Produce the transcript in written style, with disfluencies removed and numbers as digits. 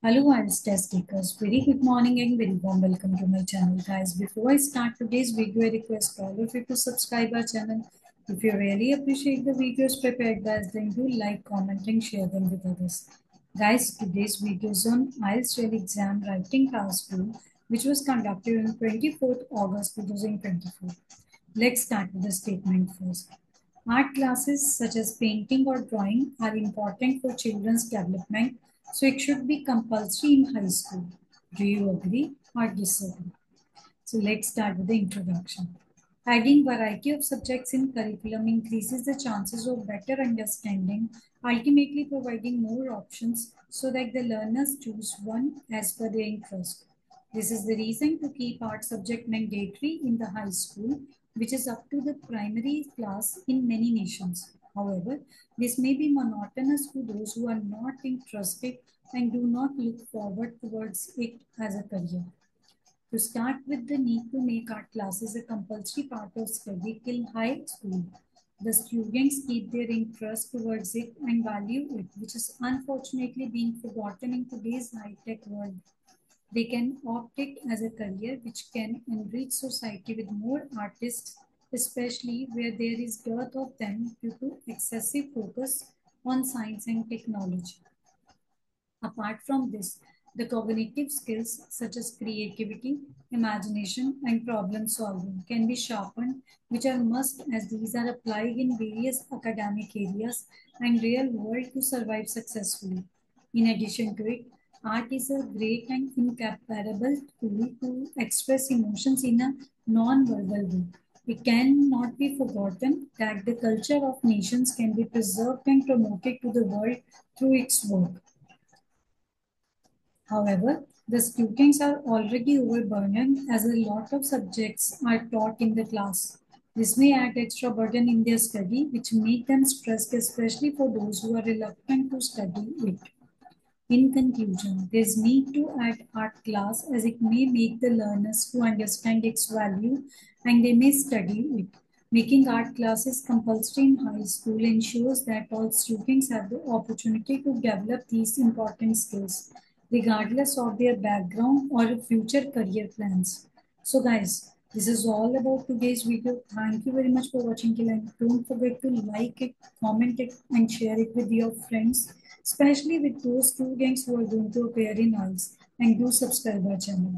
Hello, IELTS test takers. Very good morning and very warm welcome to my channel, guys. Before I start today's video, I request all of you to subscribe our channel. If you really appreciate the videos prepared by us, then do like, comment, and share them with others. Guys, today's video is on IELTS Real Exam Writing Task 2, which was conducted on 24th August 2024. Let's start with the statement first. Art classes such as painting or drawing are important for children's development, so it should be compulsory in high school. Do you agree or disagree? So let's start with the introduction. Adding variety of subjects in curriculum increases the chances of better understanding, ultimately providing more options so that the learners choose one as per their interest. This is the reason to keep art subject mandatory in the high school, which is up to the primary class in many nations. However, this may be monotonous to those who are not interested and do not look forward towards it as a career. To start with, the need to make art classes a compulsory part of study till high school. The students keep their interest towards it and value it, which is unfortunately being forgotten in today's high-tech world. They can opt it as a career which can enrich society with more artists, especially where there is dearth of them due to excessive focus on science and technology. Apart from this, the cognitive skills such as creativity, imagination, and problem solving can be sharpened, which are must as these are applied in various academic areas and real world to survive successfully. In addition to it, art is a great and incomparable tool to express emotions in a non-verbal way. It cannot be forgotten that the culture of nations can be preserved and promoted to the world through its work. However, the students are already overburdened as a lot of subjects are taught in the class. This may add extra burden in their study, which make them stressed, especially for those who are reluctant to study it. In conclusion, there is need to add art class as it may make the learners to understand its value and they may study it. Making art classes compulsory in high school ensures that all students have the opportunity to develop these important skills, regardless of their background or future career plans. So guys, this is all about today's video. Thank you very much for watching till end. Don't forget to like it, comment it, and share it with your friends, especially with those students who are going to appear in IELTS. And do subscribe our channel.